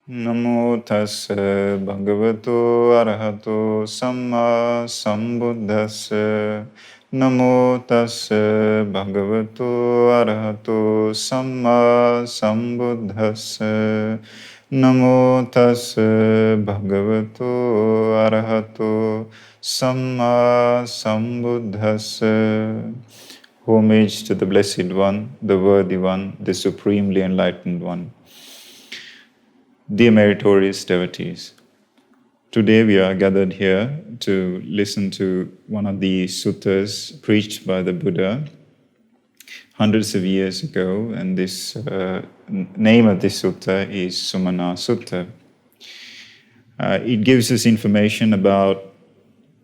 Namo tassa bhagavato arahato samma sambuddhassa. Namo tassa bhagavato arahato samma sambuddhassa. Namo tassa bhagavato arahato samma sambuddhassa. Homage to the Blessed One, the Worthy One, the Supremely Enlightened One. Dear meritorious devotees, today we are gathered here to listen to one of the suttas preached by the Buddha hundreds of years ago, and this name of this sutta is Sumana Sutta. It gives us information about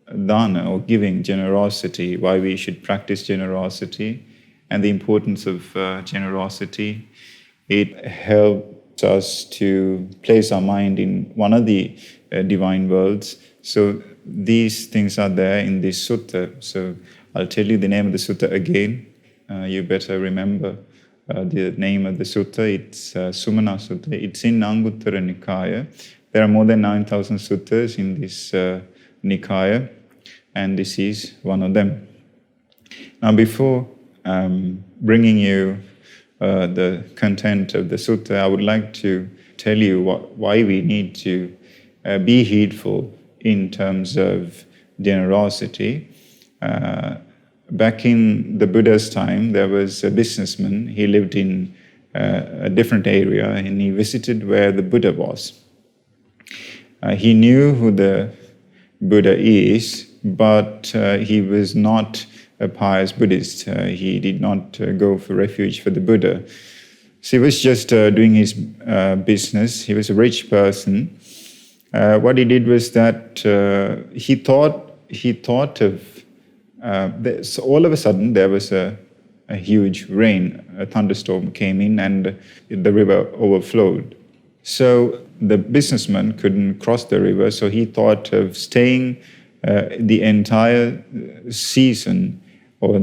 dana, or giving, generosity, why we should practice generosity, and the importance of generosity. It helps us to place our mind in one of the divine worlds. So these things are there in this sutta. So I'll tell you the name of the sutta again. You better remember the name of the sutta. It's Sumana Sutta. It's in Anguttara Nikaya. There are more than 9,000 suttas in this Nikaya, and this is one of them. Now, before bringing you the content of the sutta, I would like to tell you why we need to be heedful in terms of generosity. Back in the Buddha's time, there was a businessman. He lived in a different area, and he visited where the Buddha was. He knew who the Buddha is, but he was not a pious Buddhist. He did not go for refuge for the Buddha. So he was just doing his business. He was a rich person. What he did was that he thought of this. All of a sudden there was a huge rain. A thunderstorm came in and the river overflowed. So the businessman couldn't cross the river, so he thought of staying the entire season, or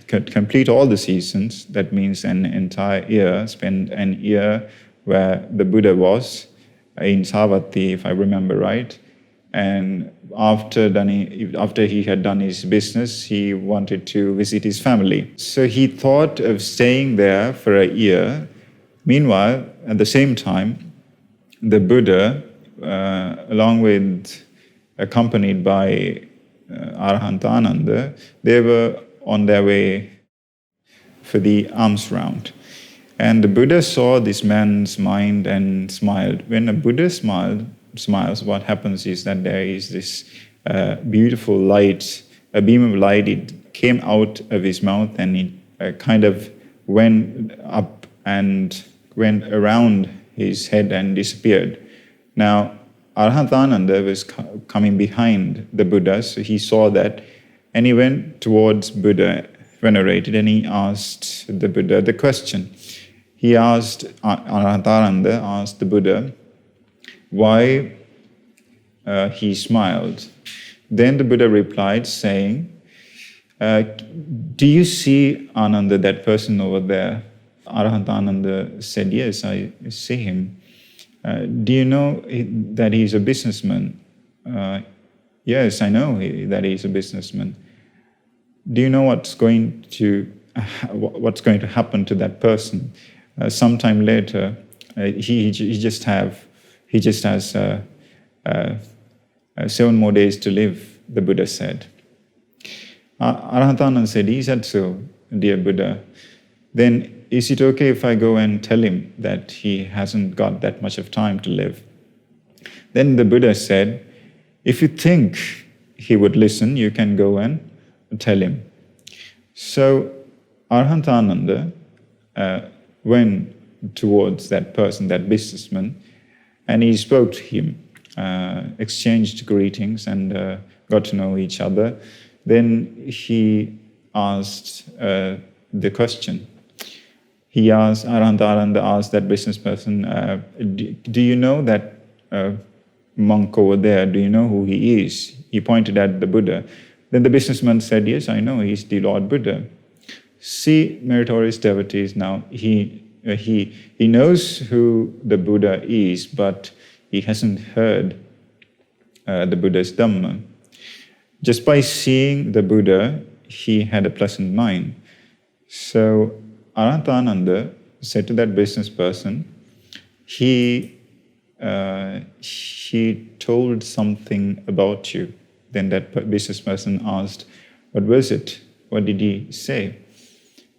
complete all the seasons. That means an entire year, spend an year where the Buddha was, in Savatthi, if I remember right. And after he had done his business, he wanted to visit his family. So he thought of staying there for a year. Meanwhile, at the same time, the Buddha, accompanied by Arhantananda, they were on their way for the alms round. And the Buddha saw this man's mind and smiled. When a Buddha smiles, what happens is that there is this beautiful light, a beam of light. It came out of his mouth, and it kind of went up and went around his head and disappeared. Now, Arhantananda was coming behind the Buddha, so he saw that, and he went towards Buddha, venerated, and he asked the Buddha the question. Arhantananda asked the Buddha why he smiled. Then the Buddha replied, saying, do you see Ananda, that person over there? Arhantananda said, yes, I see him. Do you know that he's a businessman? Yes, I know that he's a businessman. Do you know what's going to happen to that person? Sometime later, he just has 7 more days to live, the Buddha said. Arhantananda said, is that so, dear Buddha? Then is it okay if I go and tell him that he hasn't got that much of time to live? Then the Buddha said, if you think he would listen, you can go and tell him. So Arhantananda went towards that person, that businessman, and he spoke to him, exchanged greetings, and got to know each other. Then he asked the question. Arhantananda asked that business person, do you know that monk over there? Do you know who he is? He pointed at the Buddha. Then the businessman said, yes, I know, he's the Lord Buddha. See, meritorious devotees, now he he knows who the Buddha is, but he hasn't heard the Buddha's dhamma. Just by seeing the Buddha, he had a pleasant mind. So Arantananda said to that business person, he told something about you. Then that business person asked, what was it? What did he say?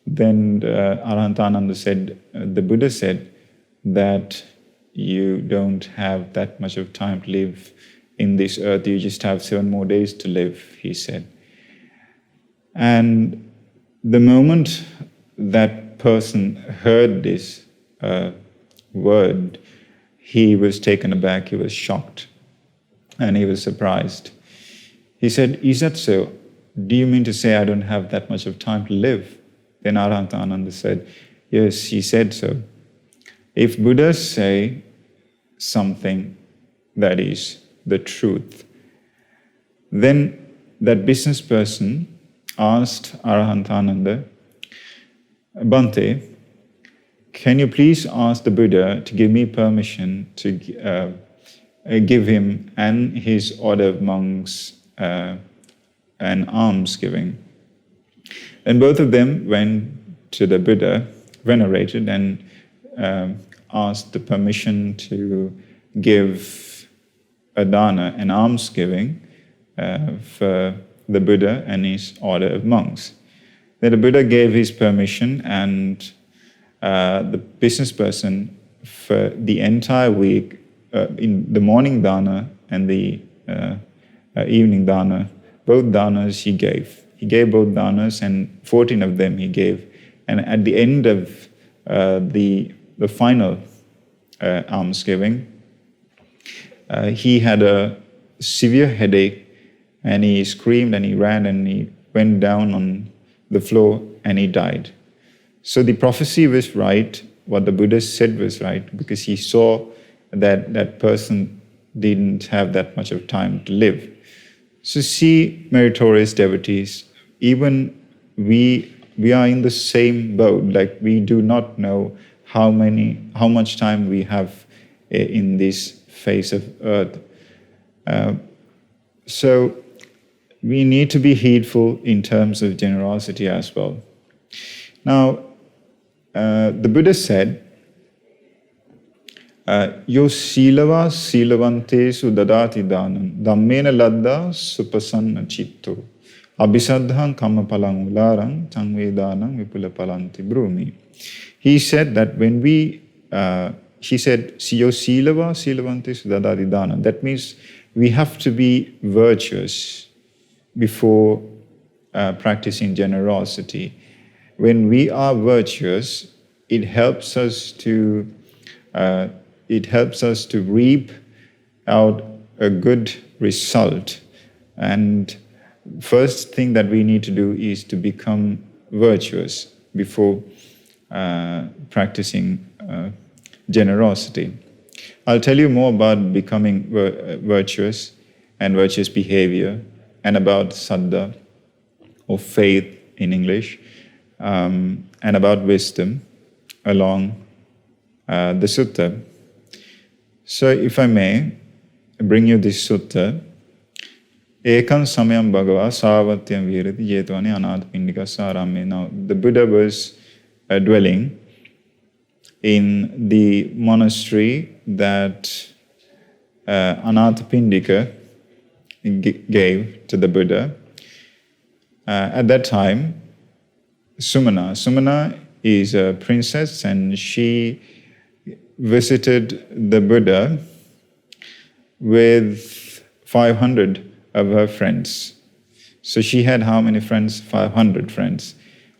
Then Arantananda said, the Buddha said that you don't have that much of time to live in this earth, you just have 7 more days to live, he said. And the moment that person heard this word, he was taken aback, he was shocked, and he was surprised. He said, is that so? Do you mean to say I don't have that much of time to live? Then Arantananda said, yes, he said so. If Buddhas say something that is the truth, then that business person asked Arahantananda, Bhante, can you please ask the Buddha to give me permission to give him and his order of monks an almsgiving? And both of them went to the Buddha, venerated, and asked the permission to give a dana, an almsgiving, for the Buddha and his order of monks. Then the Buddha gave his permission, and the business person, for the entire week, in the morning dana and the evening dana, both danas he gave. He gave both danas, and 14 of them he gave. And at the end of the final almsgiving, he had a severe headache, and he screamed and he ran and he went down on the floor and he died. So the prophecy was right, what the Buddha said was right, because he saw that that person didn't have that much of time to live. So see, meritorious devotees, even we are in the same boat, like we do not know how much time we have in this face of earth. So we need to be heedful in terms of generosity as well. Now, the Buddha said, Yo silava silavantesu dadati danam dhammena ladda supasanna chitto abhisaddham kammapalang ularang tangvedanam vipula palanti brumi. He said that when he said, Yo silava silavantesu dadati danam. That means we have to be virtuous before practicing generosity. When we are virtuous, it helps us to reap out a good result. And first thing that we need to do is to become virtuous before practicing generosity. I'll tell you more about becoming virtuous and virtuous behavior, and about sadda, or faith in English, and about wisdom along the sutta. So if I may bring you this sutta, Ekam samayam bhagava savatyam virati jetavane anatapindika sarame. Now the Buddha was dwelling in the monastery that Anathapindika gave to the Buddha. At that time, Sumana is a princess, and she visited the Buddha with 500 of her friends. So she had how many friends? 500 friends.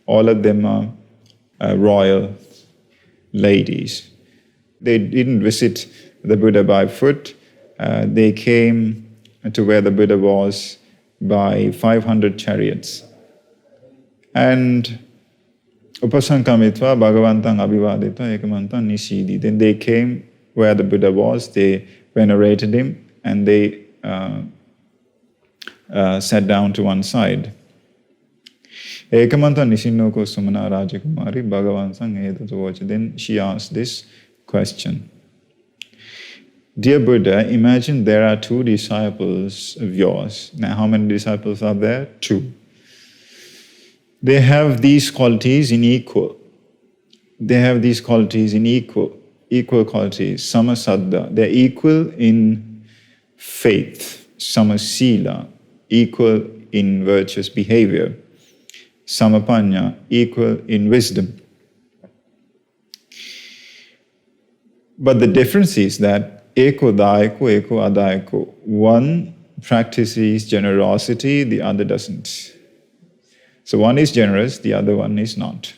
All of them are royal ladies. They didn't visit the Buddha by foot. They came to where the Buddha was by 500 chariots. And upasankamitva bhagavantang abhivadita ekamantam nisidi. Then they came where the Buddha was, they venerated him, and they sat down to one side. Ekamanta Nishinoko Sumana Rajakumari Bhagavan Sang Edatovacha. Then she asked this question. Dear Buddha, imagine there are two disciples of yours. Now, how many disciples are there? Two. They have these qualities in equal. They have these qualities in equal qualities. Samasaddha. They're equal in faith. Samasila. Equal in virtuous behavior. Samapanya. Equal in wisdom. But the difference is that eko daiko, eko adaiko. One practices generosity, the other doesn't. So one is generous, the other one is not.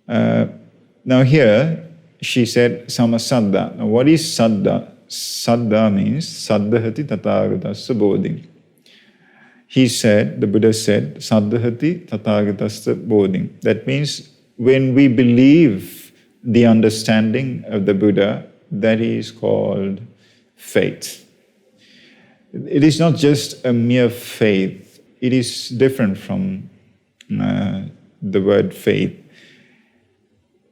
Now here, she said samasaddha. Now what is saddha? Saddha means saddhati tathagatasya bodhi. He said, the Buddha said, saddhati tathagatasya bodhi. That means when we believe the understanding of the Buddha, that is called faith. It is not just a mere faith. It is different from the word faith.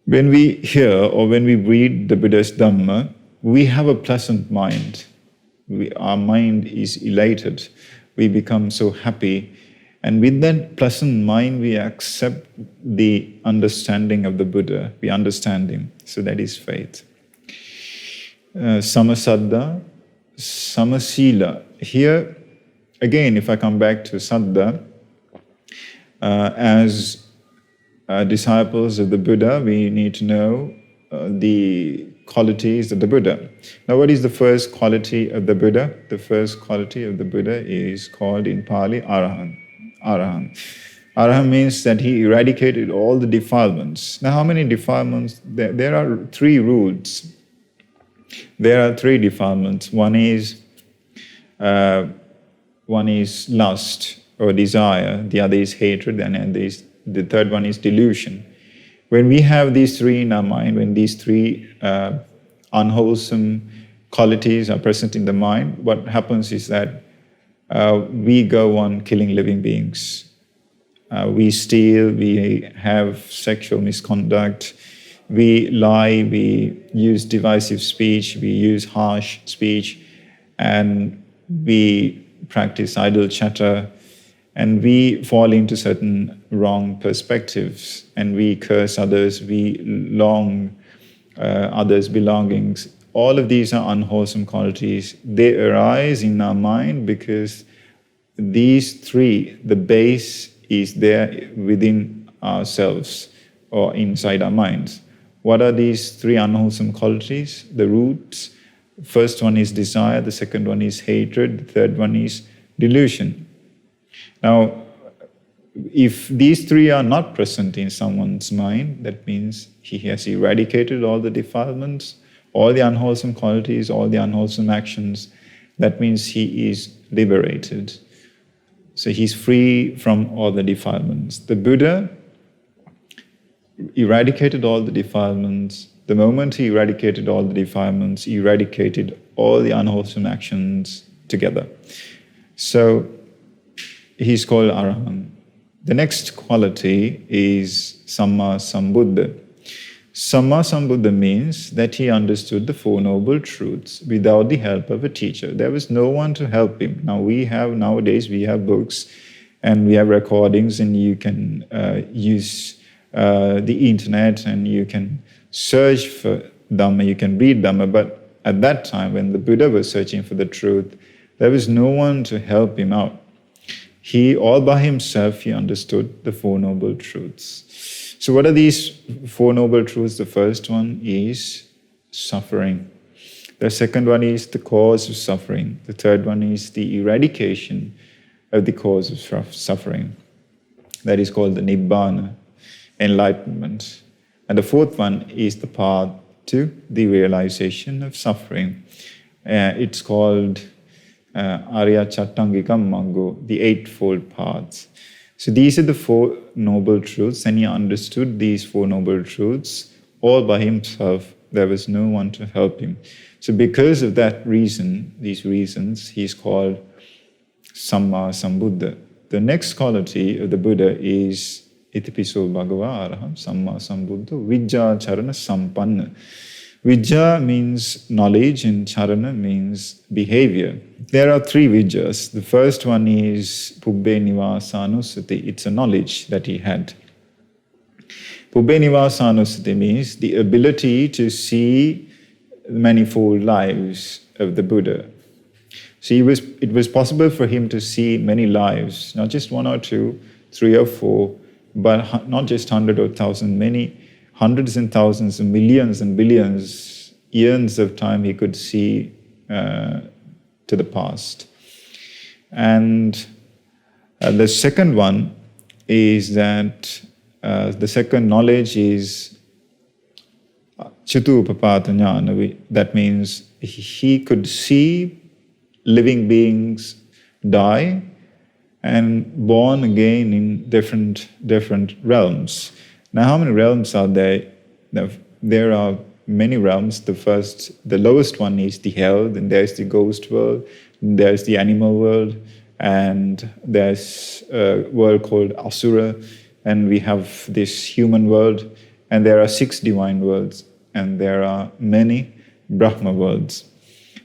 When we hear or when we read the Buddha's Dhamma, we have a pleasant mind. Our mind is elated. We become so happy. And with that pleasant mind, we accept the understanding of the Buddha. We understand him. So that is faith. Samasaddha, samasila. Here, again, if I come back to saddha, as disciples of the Buddha, we need to know the qualities of the Buddha. Now, what is the first quality of the Buddha? The first quality of the Buddha is called in Pali Arahant. Arahant. Arahant means that he eradicated all the defilements. Now, how many defilements? There are three roots. There are three defilements. One is lust or desire. The other is hatred, and the third one is delusion. When we have these three in our mind, when these three unwholesome qualities are present in the mind, what happens is that we go on killing living beings. We steal, we have sexual misconduct, we lie, we use divisive speech, we use harsh speech, and we practice idle chatter, and we fall into certain wrong perspectives, and we curse others, we long others' belongings. All of these are unwholesome qualities. They arise in our mind because these three, the base is there within ourselves or inside our minds. What are these three unwholesome qualities? The roots. First one is desire, the second one is hatred, the third one is delusion. Now, if these three are not present in someone's mind, that means he has eradicated all the defilements, all the unwholesome qualities, all the unwholesome actions. That means he is liberated. So he's free from all the defilements. The Buddha eradicated all the defilements. The moment he eradicated all the defilements, he eradicated all the unwholesome actions together. So he's called Arahant. The next quality is Samma Sambuddha. Samma Sambuddha means that he understood the Four Noble Truths without the help of a teacher. There was no one to help him. Nowadays we have books and we have recordings, and you can use the internet and you can search for Dhamma, you can read Dhamma. But at that time, when the Buddha was searching for the truth, there was no one to help him out. He, all by himself, he understood the Four Noble Truths. So what are these Four Noble Truths? The first one is suffering. The second one is the cause of suffering. The third one is the eradication of the cause of suffering. That is called the Nibbana, enlightenment. And the fourth one is the path to the realization of suffering. It's called Arya Chattangikam Mango, the Eightfold Paths. So these are the Four Noble Truths, and he understood these Four Noble Truths all by himself. There was no one to help him. So because of that reason, these reasons, he's called Samma Sambuddha. the next quality of the Buddha is Itipiso Bhagava Araham Samma Sambuddha Vijja Charana Sampanna. Vijja means knowledge and charana means behavior. There are three vijjas. The first one is Pubbe Nivasanusati. It's a knowledge that he had. Pubbe Nivasanusati means the ability to see manifold lives of the Buddha. So it was possible for him to see many lives, not just one or two, three or four, but not just 100 or 1,000, many hundreds and thousands and millions and billions, eons of time he could see to the past. And the second one is that the second knowledge is Chitupapata Jnana. That means he could see living beings die and born again in different realms. Now, how many realms are there? There are many realms. The lowest one is the hell, then there's the ghost world, there's the animal world, and there's a world called Asura, and we have this human world, and there are 6 divine worlds, and there are many Brahma worlds.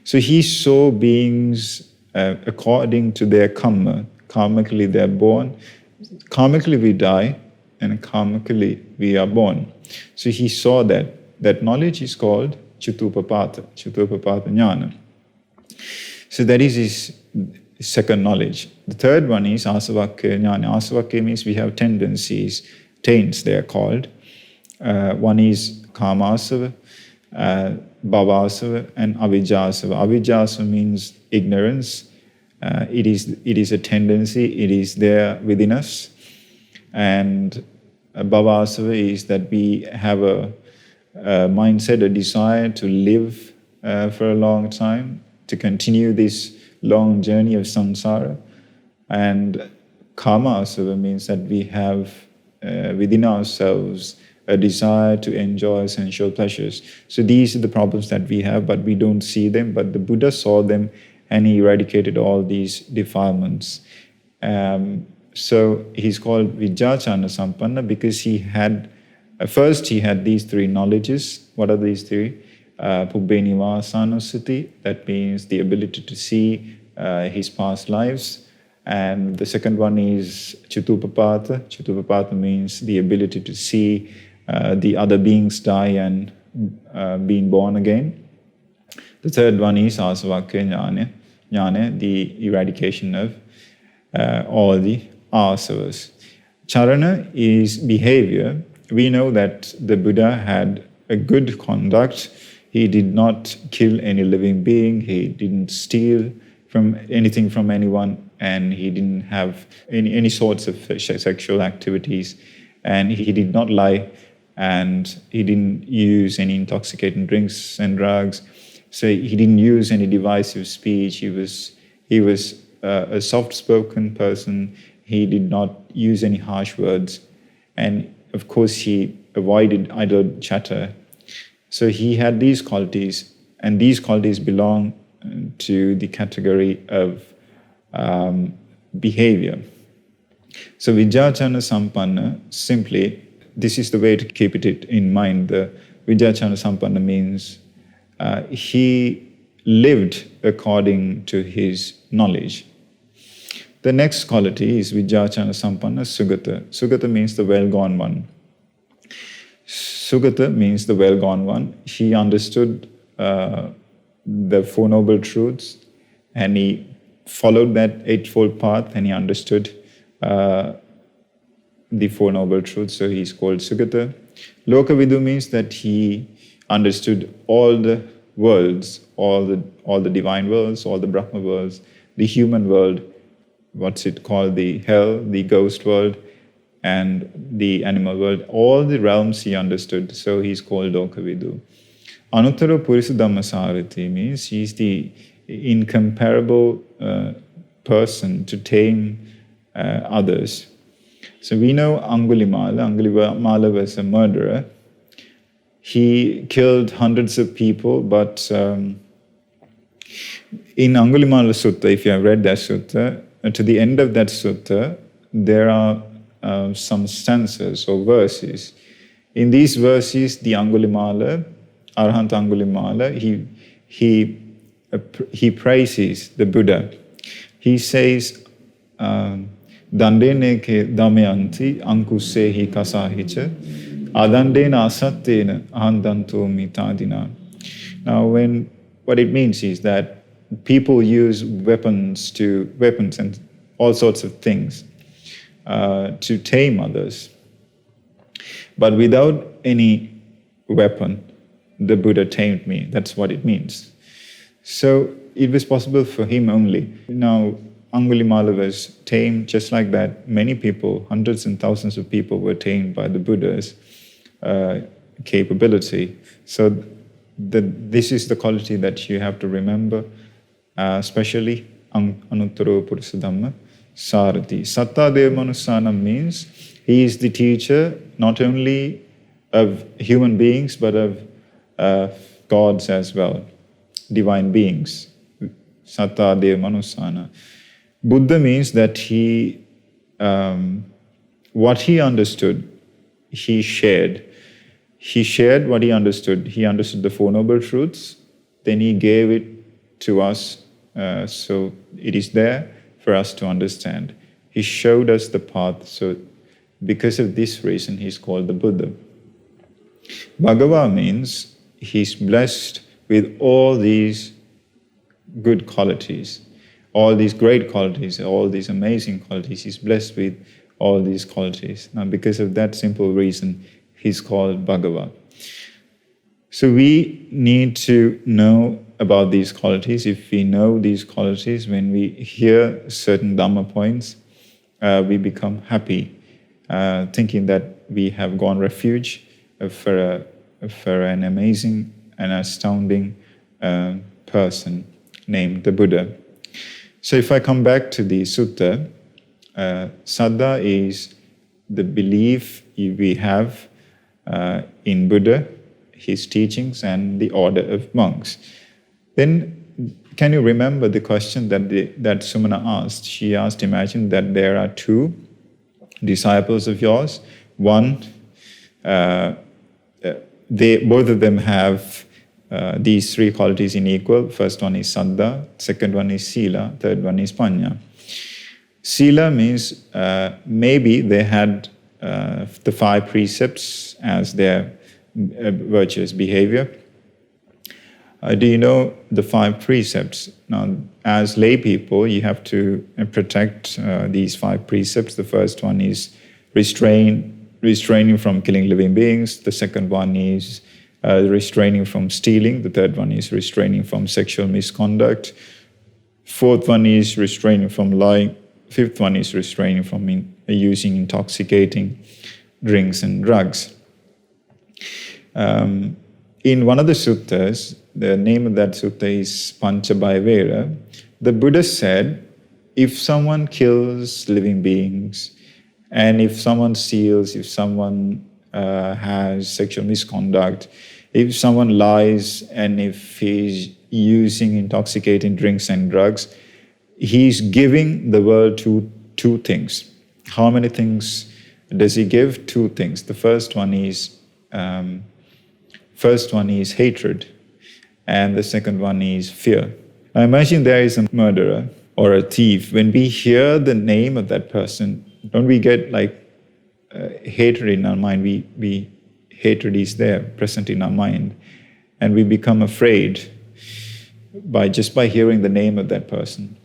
So he saw beings according to their karma. Karmically they're born, karmically we die, and karmically we are born. So he saw that. That knowledge is called Chitupapata Jnana. So that is his second knowledge. The third one is Asavakya Jnana. Asavakya means we have tendencies, taints they are called. One is Kamasava, Bhavasava, and Avijjasava. Avijjasava means ignorance. It is a tendency, it is there within us. And Bhavasava is that we have a mindset, a desire to live for a long time, to continue this long journey of samsara. And Kamasava means that we have within ourselves a desire to enjoy sensual pleasures. So these are the problems that we have, but we don't see them. But the Buddha saw them and he eradicated all these defilements. So he's called Vijjacana Sampanna because he had, first he had these 3 knowledges. What are these 3? Pubbe Nivasanusati, that means the ability to see his past lives. And the second one is Chitupapata. Chitupapata means the ability to see the other beings die and being born again. The third one is Asavakya Jnana, the eradication of all the asavas. Charana is behavior. We know that the Buddha had a good conduct. He did not kill any living being. He didn't steal anything from anyone, and he didn't have any sorts of sexual activities, and he did not lie, and he didn't use any intoxicating drinks and drugs. So he didn't use any divisive speech. He was a soft-spoken person. He did not use any harsh words, and of course he avoided idle chatter. So he had these qualities, and these qualities belong to the category of behavior. So Vijjacana Sampanna, simply, this is the way to keep it in mind. The Vijjacana Sampanna means he lived according to his knowledge. The next quality is Vijjacana Sampanna Sugata. Sugata means the well-gone one. Sugata means the well-gone one. He understood the Four Noble Truths, and he followed that Eightfold Path, and he understood the Four Noble Truths, so he's called Sugata. Lokavidu means that he understood all the worlds, all the divine worlds, all the Brahma worlds, the human world, what's it called, the hell, the ghost world, and the animal world. All the realms he understood, so he's called Lokavidu. Anuttara Purisa Dhammasarati means he's the incomparable person to tame others. So we know Angulimala. Angulimala was a murderer. He killed hundreds of people, but in Angulimala Sutta, if you have read that sutta, to the end of that sutta, there are some stanzas or verses. In these verses, the Angulimala, Arahant Angulimala, he praises the Buddha. He says, Dandene ke damayanti ankusehi kasahicha adandena asattena ahandanto mitadina. Now, what it means is that people use weapons and all sorts of things to tame others. But without any weapon, the Buddha tamed me. That's what it means. So it was possible for him only. Now, Angulimala was tamed just like that. Many people, hundreds and thousands of people were tamed by the Buddha's capability. So this is the quality that you have to remember, especially Anuttaro Purusa Dhamma Sarati. Sattadeva Manusana means he is the teacher not only of human beings but of gods as well, divine beings. Sattadeva Manusana. Buddha means that he, what he understood, he shared. He shared what he understood. He understood the Four Noble Truths, then he gave it to us, so it is there for us to understand. He showed us the path, so because of this reason, he's called the Buddha. Bhagava means he's blessed with all these good qualities, all these great qualities, all these amazing qualities. He's blessed with all these qualities. Now, because of that simple reason, he's called Bhagava. So we need to know about these qualities. If we know these qualities, when we hear certain Dhamma points, we become happy, thinking that we have gone refuge for an amazing and astounding person named the Buddha. So if I come back to the sutta, sadha is the belief we have in Buddha, his teachings, and the order of monks. Then, can you remember the question that Sumana asked? She asked, imagine that there are two disciples of yours. One, both of them have these three qualities in equal. First one is saddha, second one is sila, third one is panya. Sila means maybe they had the 5 precepts as their virtuous behavior. Do you know the 5 precepts? Now, as lay people, you have to protect these 5 precepts. The first one is restraining from killing living beings. The second one is restraining from stealing. The third one is restraining from sexual misconduct. Fourth one is restraining from lying. Fifth one is restraining from using intoxicating drinks and drugs. In one of the suttas, the name of that sutta is Panchabhayavera, the Buddha said, if someone kills living beings, and if someone steals, if someone has sexual misconduct, if someone lies, and if he's using intoxicating drinks and drugs, he's giving the world two things. How many things does he give? 2 things. The first one is hatred, and the second one is fear. Now imagine there is a murderer or a thief. When we hear the name of that person, don't we get hatred in our mind? Hatred is there, present in our mind, and we become afraid by hearing the name of that person.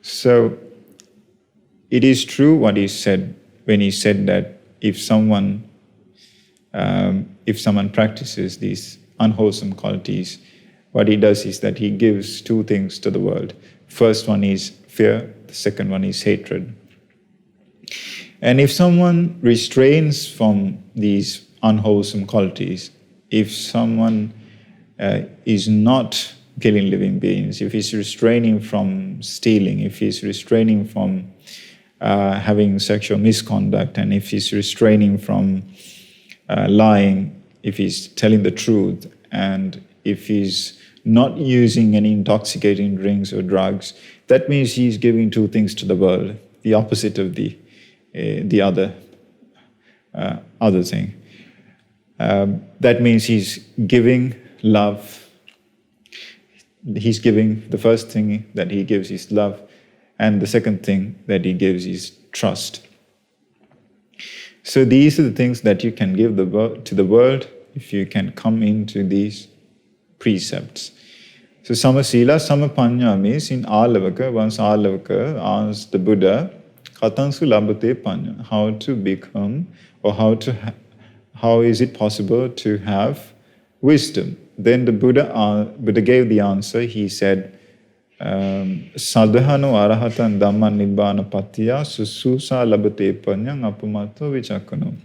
So it is true what he said when he said that if someone practices these unwholesome qualities, what he does is that he gives 2 things to the world. First one is fear, the second one is hatred. And if someone restrains from these unwholesome qualities, if someone is not killing living beings, if he's restraining from stealing, if he's restraining from having sexual misconduct, and if he's restraining from lying, if he's telling the truth, and if he's not using any intoxicating drinks or drugs, that means he's giving 2 things to the world, the opposite of the the other thing. That means he's giving love. He's giving, the first thing that he gives is love, and the second thing that he gives is trust. So these are the things that you can give to the world if you can come into these precepts. So samasila, samapanya means in Alavaka, once Alavaka asked the Buddha, katansu labhate panya, how to become, or how is it possible to have wisdom? Then the Buddha gave the answer. He said, sadaham arahatan dhamma nibbana patiya sususa labhate panyang apamato vichakano.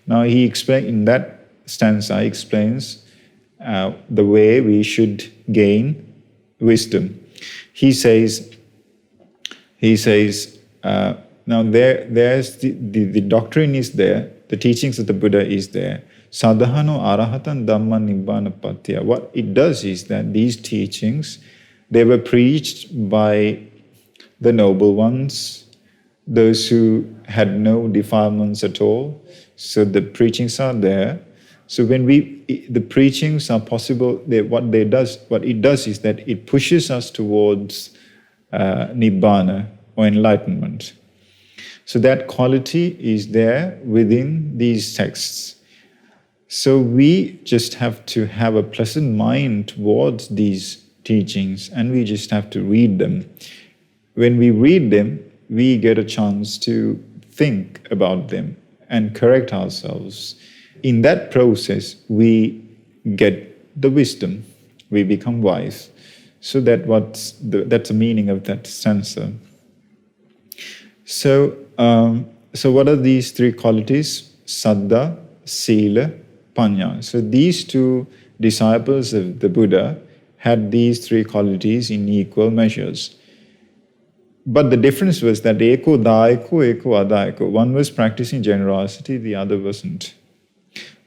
Now he explains, in that stanza, he explains the way we should gain wisdom. He says, now there's the doctrine is there, the teachings of the Buddha is there. Sadahano arahatan dhamma nibbana patya. What it does is that these teachings, they were preached by the noble ones, those who had no defilements at all. So the preachings are there. So when the preachings are possible, what it does is that it pushes us towards nibbana, or enlightenment. So that quality is there within these texts. So we just have to have a pleasant mind towards these teachings, and we just have to read them. When we read them, we get a chance to think about them and correct ourselves. In that process, we get the wisdom. We become wise. So that's the meaning of that stanza. So what are these three qualities? Saddha, sila, panya. So these two disciples of the Buddha had these three qualities in equal measures. But the difference was that eko daiko, eko adaiko. One was practicing generosity, the other wasn't.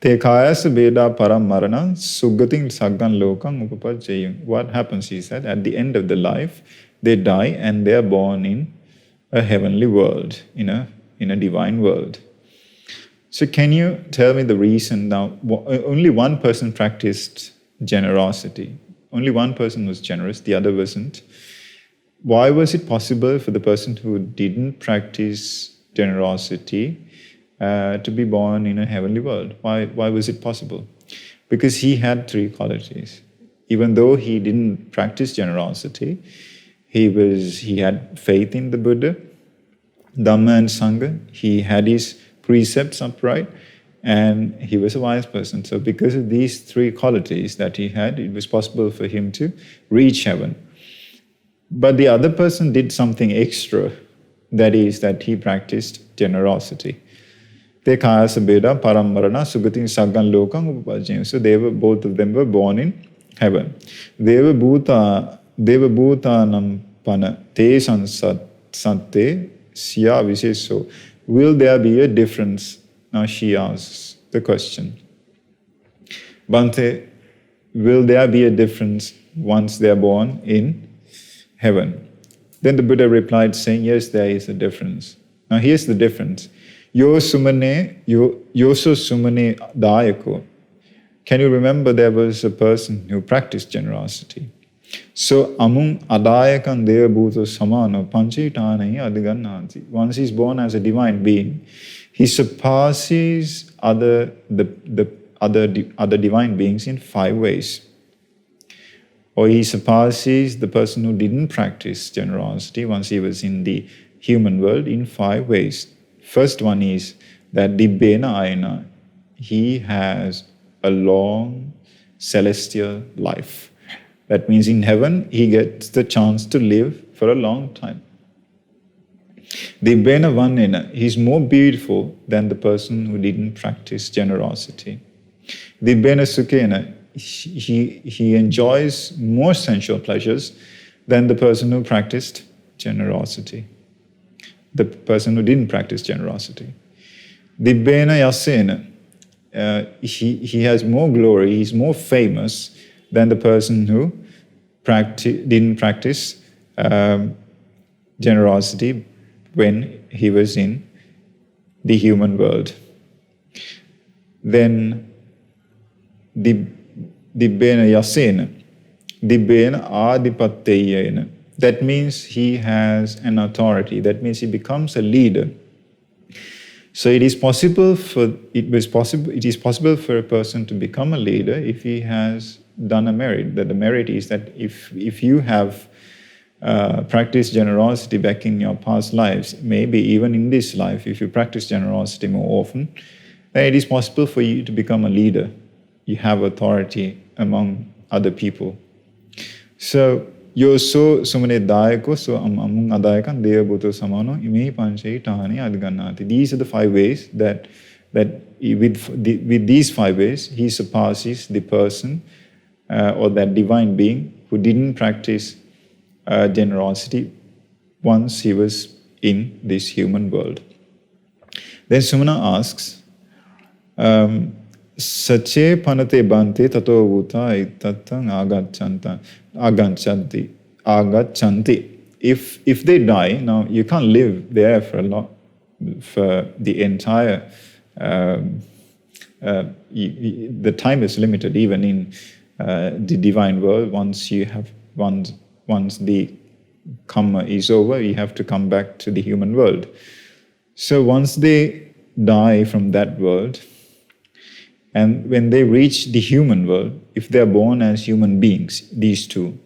Te kayasa beda param marana sugating saggan lokang upapajayung. What happens is that at the end of the life, they die and they are born in a heavenly world, in a divine world. So can you tell me the reason now? Only one person practiced generosity. Only one person was generous, the other wasn't. Why was it possible for the person who didn't practice generosity to be born in a heavenly world? Why was it possible? Because he had three qualities. Even though he didn't practice generosity, he had faith in the Buddha, Dhamma and Sangha. He had his precepts upright, and he was a wise person. So because of these three qualities that he had, it was possible for him to reach heaven. But the other person did something extra, that is that he practiced generosity. Te kayasa beda param marana sugating saggan lokang upapajayung. So both of them were born in heaven. Deva bhutanam pana te sansate siya viseso. Will there be a difference? Now she asks the question. Bhante, will there be a difference once they are born in heaven? Then the Buddha replied saying, yes, there is a difference. Now here's the difference. Yoso sumane dayako. Can you remember there was a person who practiced generosity? So amung adayakan deva bhuto samano panchitanahi adhigannati. Once he's born as a divine being, he surpasses other divine beings in 5 ways. Or he surpasses the person who didn't practice generosity once he was in the human world in 5 ways. First one is that dibbena ayana. He has a long celestial life. That means in heaven, he gets the chance to live for a long time. Dibbena vannena. He's more beautiful than the person who didn't practice generosity. Dibbena sukhena. He enjoys more sensual pleasures than the person who practiced generosity. The person who didn't practice generosity. Dibbena yasena. He has more glory, he's more famous than the person who didn't practice generosity when he was in the human world. Then dibbena yasena, dibbena adipatteyena. That means he has an authority. That means he becomes a leader. So it is possible for a person to become a leader if he has done a merit. That the merit is that if you have practiced generosity back in your past lives, maybe even in this life, if you practice generosity more often, then it is possible for you to become a leader. You have authority among other people. So Yoso sumane dayako so amung adayakan devabuto samano ime panchai tahani adgannati. These are the 5 ways that with these 5 ways he surpasses the person or that divine being who didn't practice generosity once he was in this human world. Then Sumana asks, Sache panate bante tato vuta itatang agachanti. If they die, now you can't live there for the entire. The time is limited even in the divine world. Once the karma is over, you have to come back to the human world. So once they die from that world, and when they reach the human world, if they are born as human beings, these two,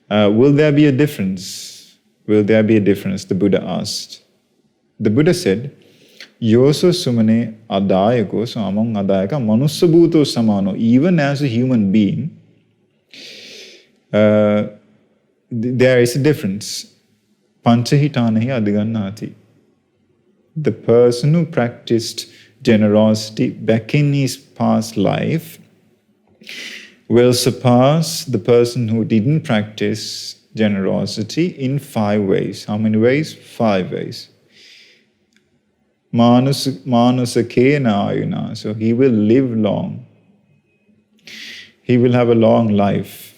will there be a difference? Will there be a difference? The Buddha asked. The Buddha said, Yoso sumane adayako, so among adayaka, manusabhuto samano, even as a human being, there is a difference. Panchahitanahi adhigannati. The person who practiced generosity back in his past life will surpass the person who didn't practice generosity in 5 ways. How many ways? 5 ways. Manusakena ayuna. So he will live long. He will have a long life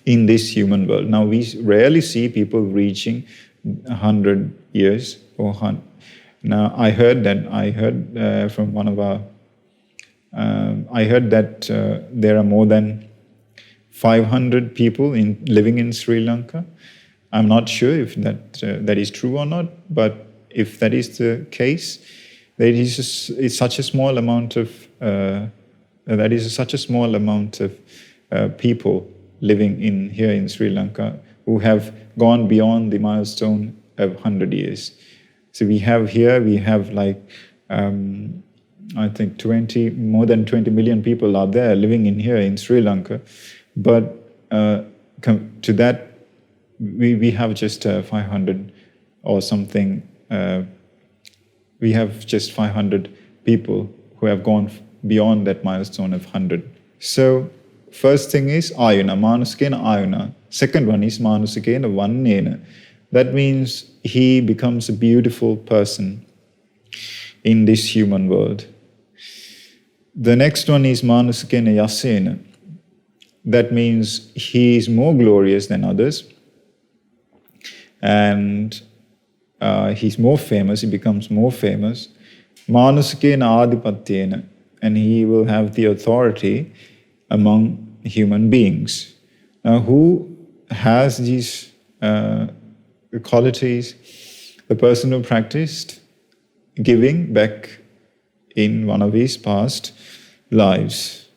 in this human world. Now we rarely see people reaching 100 years or 100. Now I heard from one of our. I heard that there are more than 500 people living in Sri Lanka. I'm not sure if that is true or not, but if that is the case, it's such a small amount of people living here in Sri Lanka who have gone beyond the milestone of 100 years. So we have like I think more than 20 million people are there living here in Sri Lanka, but to that we have just 500 or something. We have just 500 people who have gone beyond that milestone of 100. So first thing is ayuna, manusakena ayuna. Second one is manusakena vannena. That means he becomes a beautiful person in this human world. The next one is manusakena yasena. That means he is more glorious than others. And he's more famous, he becomes more famous. Manusakena adipattena. And he will have the authority among human beings. Now, who has these qualities? The person who practiced giving back in one of his past lives.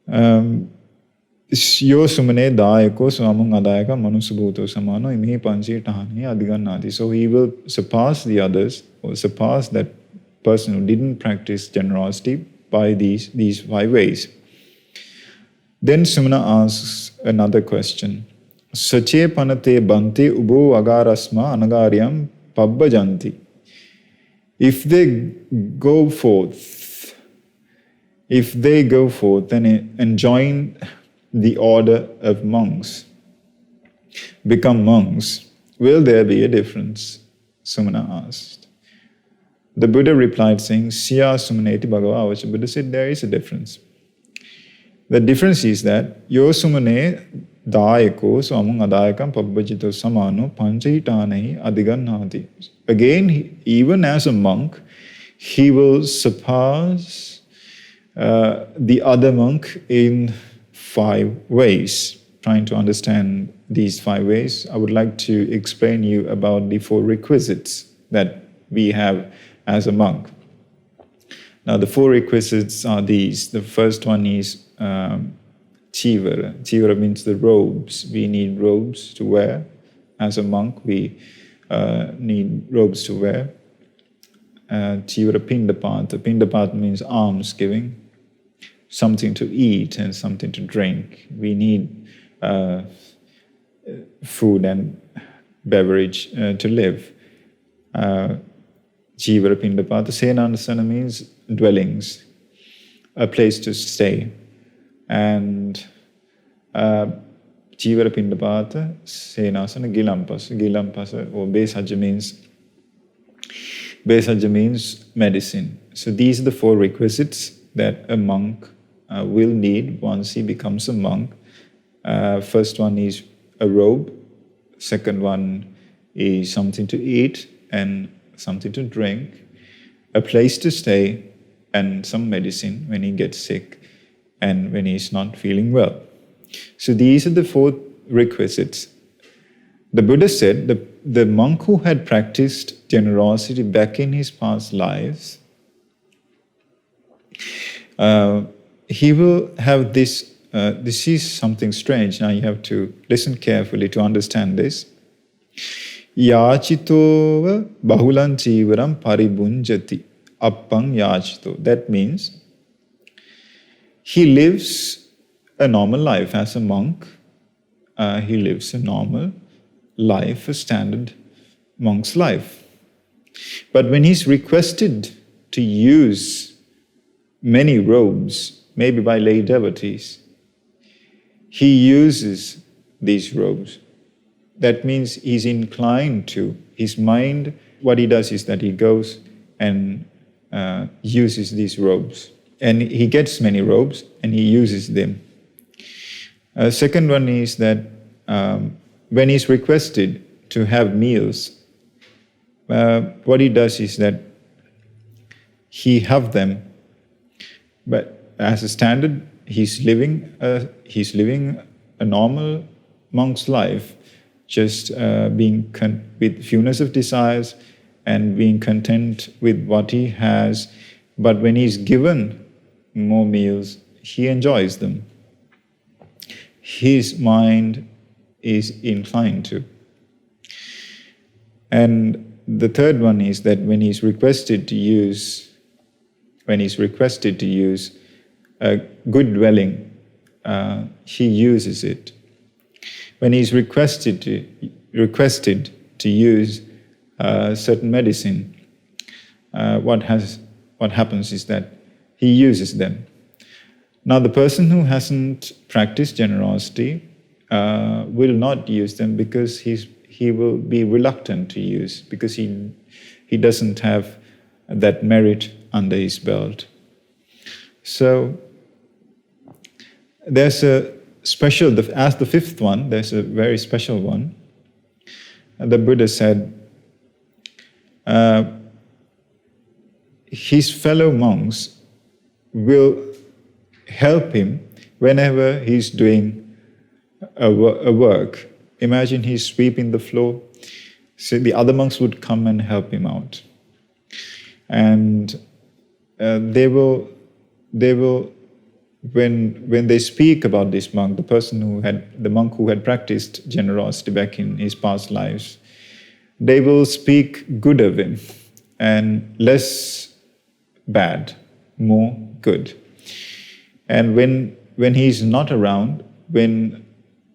Yo sumane dayako samung adayaka manusabhuto samano imi panchi tahani adhigannati. So he will surpass the others, or surpass that person who didn't practice generosity by these 5 ways. Then Sumana asks another question. Sache panate bante ubo agarasma anagaryam pabbajanti. If they go forth and join the order of monks, become monks, will there be a difference? Sumana asked. The Buddha replied saying, Siya sumaneti bhagava avacha. Buddha said there is a difference. The difference is that yo sumane dayako samung adayakam pabbajito samano panchahitanahi adhigannati. Again, even as a monk, he will surpass the other monk in 5 ways. Trying to understand these 5 ways, I would like to explain you about the 4 requisites that we have as a monk. Now, the 4 requisites are these. The first one is chivara. Chivara means the robes. We need robes to wear. As a monk, we need robes to wear. Chivara pindapata. Pindapata means alms giving. Something to eat and something to drink. We need food and beverage to live. Jivara pindapata. Senanasana means dwellings, a place to stay. And Jivara pindapata, senasana, gilampasa. Gilampasa or besaja means medicine. So these are the 4 requisites that a monk will need once he becomes a monk. First one is a robe. Second one is something to eat and something to drink, a place to stay, and some medicine when he gets sick and when he's not feeling well. So these are the 4 requisites. The Buddha said the monk who had practiced generosity back in his past lives, he will have this. This is something strange. Now you have to listen carefully to understand this. Yachitova bahulan chivaram paribunjati appang yachito. That means he lives a normal life as a monk. He lives a normal life, a standard monk's life. But when he's requested to use many robes, maybe by lay devotees, he uses these robes. That means he's inclined to, his mind, what he does is that he goes and uses these robes. And he gets many robes and he uses them. Second one is that when he's requested to have meals, what he does is that he have them, but as a standard, he's living a normal monk's life, just being with fewness of desires and being content with what he has. But when he's given more meals, he enjoys them. His mind is inclined to. And the third one is that when he's requested to use a good dwelling, he uses it. When he's requested to use certain medicine, what happens is that he uses them. Now, the person who hasn't practiced generosity will not use them because he will be reluctant to use, because he doesn't have that merit under his belt. So there's a special, as the fifth one, there's a very special one. The Buddha said, his fellow monks will help him whenever he's doing a work. Imagine he's sweeping the floor. So the other monks would come and help him out. And they will when they speak about this monk, the monk who had practiced generosity back in his past lives, they will speak good of him and less bad, more good. And when he's not around, when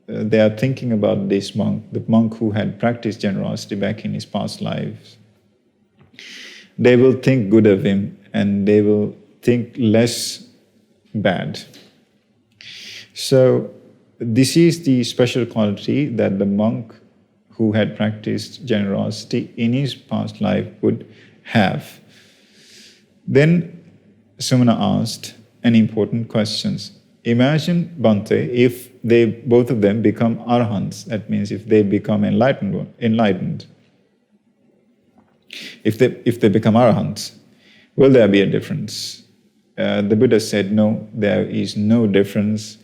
they are thinking about this monk, the monk who had practiced generosity back in his past lives, they will think good of him and they will think less bad. So this is the special quality that the monk who had practiced generosity in his past life would have. Then Sumana asked an important question. Imagine, Bhante, if they both of them become arhants, that means if they become enlightened, if they become arhants, will there be a difference? The Buddha said, no, there is no difference.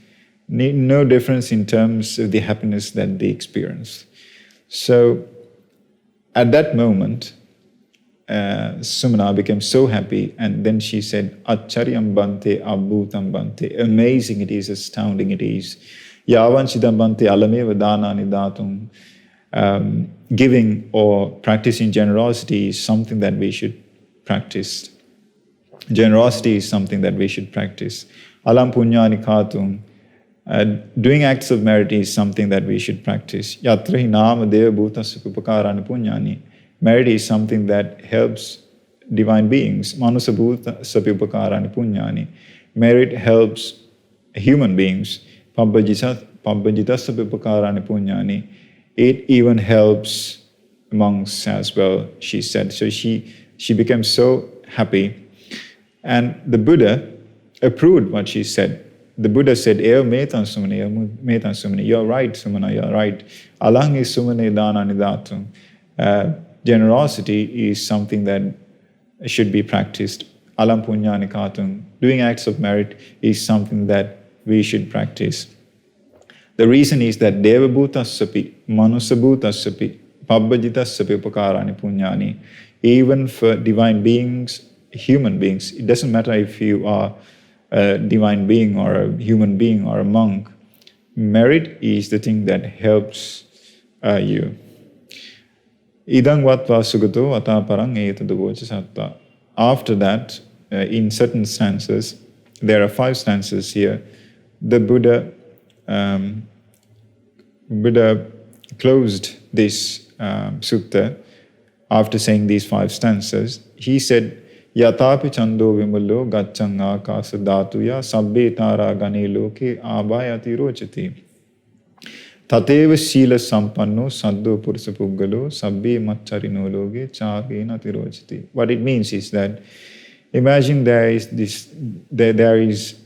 No difference in terms of the happiness that they experience. So at that moment, Sumana became so happy, and then she said, Acharyam bante abhutam bante. Amazing it is, astounding it is. Yavanchidam bante alameva dhanani datum. Giving or practicing generosity is something that we should practice. Generosity is something that we should practice. Alam punyani khatum. Doing acts of merit is something that we should practice. Yatrahi nama deva bhutasya upakarani punyani. Merit is something that helps divine beings. Manusa bhutasya upakarani punyani. Merit helps human beings. Pabbajita upakarani punyani. It even helps monks as well, she said. So she became so happy. And the Buddha approved what she said. The Buddha said, Eo metan sumane, you're right, Sumana, you're right. Alangi sumane dhanani datum. Generosity is something that should be practiced. Alam punyani katum. Doing acts of merit is something that we should practice. The reason is that deva bhutassapi, manusa bhutassapi, pabbajitasapi upakarani punyani. Even for divine beings, human beings, it doesn't matter if you are a divine being or a human being or a monk, merit is the thing that helps you. Idang vatva sugato ataparang etadagocha satta. After that, in certain stanzas, there are 5 stanzas here, the Buddha closed this sutta after saying these 5 stanzas. He said, Yatapi chando vimulo gacchang akasa dhatuya sabbe tara gane loke abhayati rochati. Tateva sila sampanno saddo pursa puggalo sabbe macharino loge chagena tirochati. What it means is that imagine there is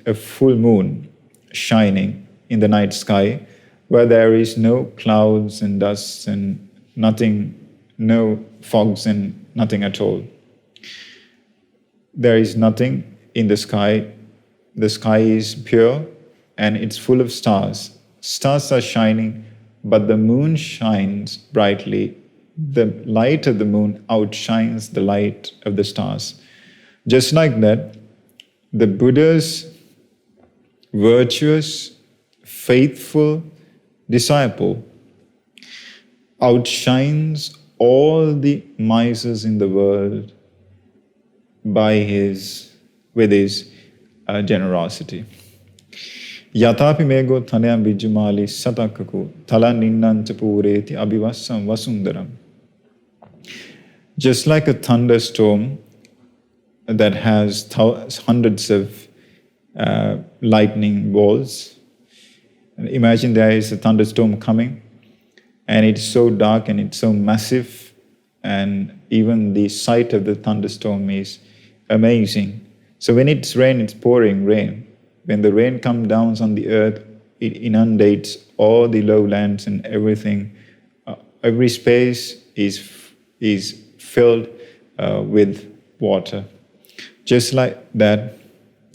a full moon shining in the night sky where there is no clouds and dust and nothing, no fogs and nothing at all. There is nothing in the sky. The sky is pure and it's full of stars. Stars are shining, but the moon shines brightly. The light of the moon outshines the light of the stars. Just like that, the Buddha's virtuous, faithful disciple outshines all the misers in the world with his generosity. Yatapi mego thanayam vijumali satakaku thala ninnancha pureti abhivassam vasundaram. Just like a thunderstorm that has hundreds of lightning bolts. Imagine there is a thunderstorm coming and it's so dark and it's so massive, and even the sight of the thunderstorm is amazing. So when it's rain, it's pouring rain. When the rain comes down on the earth, it inundates all the lowlands and everything. Every space is filled with water. Just like that,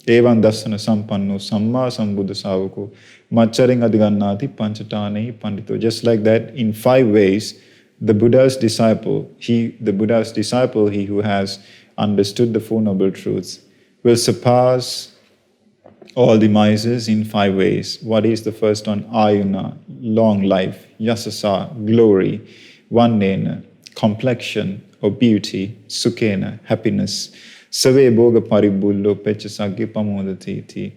evan dasana sampanno samma sambuddha savako macharing adhigannati panchatane pandito. Just like that, in 5 ways, the Buddha's disciple, he who has understood the Four Noble Truths, will surpass all the misers in 5 ways. What is the first one? Ayuna, long life. Yasasa, glory. Vannena, complexion or beauty. Sukhena, happiness. Save boga paribullo pechasagge pamodati.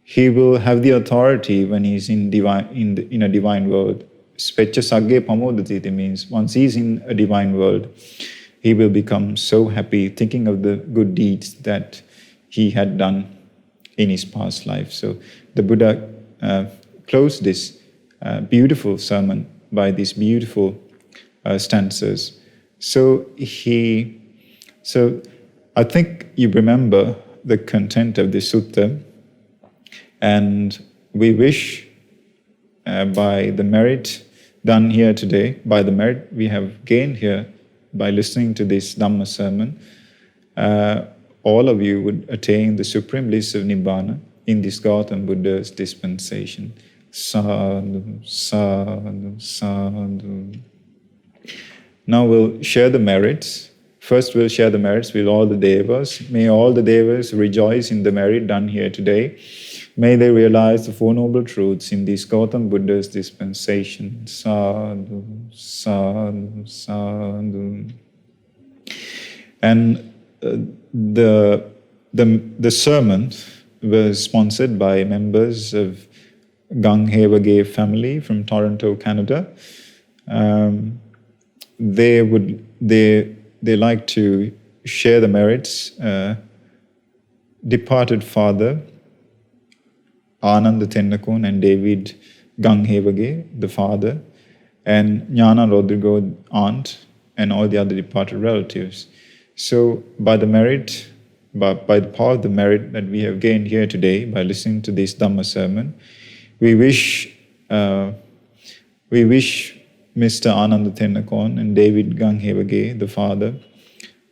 He will have the authority when he's in a divine world. Pechasagge pamodati means once he's in a divine world, he will become so happy thinking of the good deeds that he had done in his past life. So the Buddha closed this beautiful sermon by these beautiful stanzas. So I think you remember the content of the sutta, and we wish by the merit done here today, by the merit we have gained here by listening to this Dhamma sermon, all of you would attain the supreme bliss of Nibbana in this Gautam Buddha's dispensation. Sadhu, sadhu, sadhu. Now we'll share the merits. First we'll share the merits with all the devas. May all the devas rejoice in the merit done here today. May they realize the Four Noble Truths in this Gautam Buddha's dispensation. Sadhu, sadhu, sadhu. And the sermon was sponsored by members of Ganghevage family from Toronto, Canada. They like to share the merits. Departed father Ananda Tennakon and David Ganghevage, the father, and Jnana Rodrigo, aunt, and all the other departed relatives. So by the merit, by the power of the merit that we have gained here today by listening to this Dhamma sermon, we wish Mr. Ananda Tennakon and David Ganghevage, the father,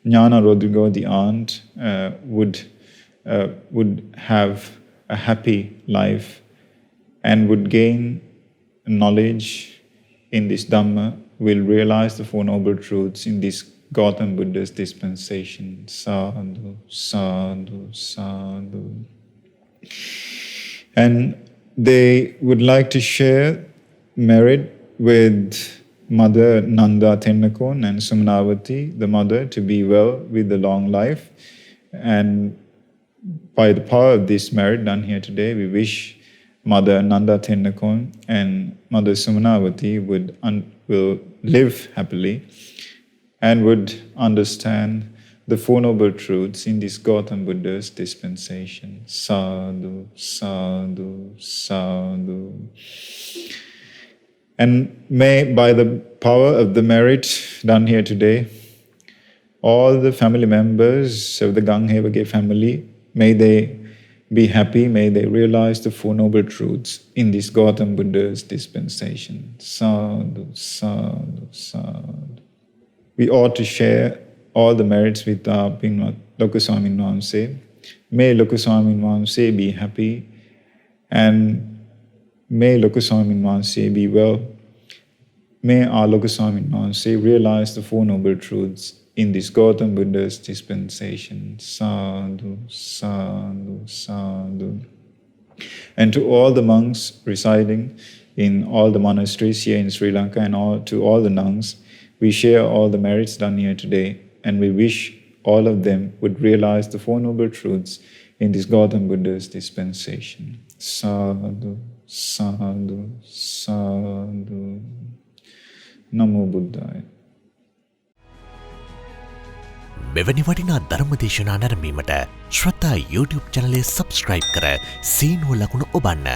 Jnana Rodrigo, the aunt, would have a happy life and would gain knowledge in this Dhamma, will realize the Four Noble Truths in this Gautam Buddha's dispensation. Sadhu, sadhu, sadhu. And they would like to share merit with Mother Nanda Tennakon and Sumanavati, the mother, to be well with the long life. And by the power of this merit done here today, we wish Mother Nanda Tennakon and Mother Sumanavati will live happily and would understand the Four Noble Truths in this Gautam Buddha's dispensation. Sadhu, sadhu, sadhu. And may, by the power of the merit done here today, all the family members of the Ganghevage family, may they be happy, may they realize the Four Noble Truths in this Gautam Buddha's dispensation. Sadhu, sadhu, sadhu. We ought to share all the merits with our Pinvat Lokaswamin Vamse. May Lokaswamin Vamse be happy, and may Lokaswamin Vamse be well. May our Lokaswamin Vamse realize the Four Noble Truths in this Gautam Buddha's dispensation. Sadhu, sadhu, sadhu. And to all the monks residing in all the monasteries here in Sri Lanka, and to all the nuns, we share all the merits done here today, and we wish all of them would realize the Four Noble Truths in this Gautam Buddha's dispensation. Sadhu, sadhu, sadhu. Namo Buddhaya. මෙවැනි වටිනා ධර්ම දේශනා නැරඹීමට ශ්‍රද්ධා YouTube චැනලය subscribe කර සීනුව ලකුණ ඔබන්න.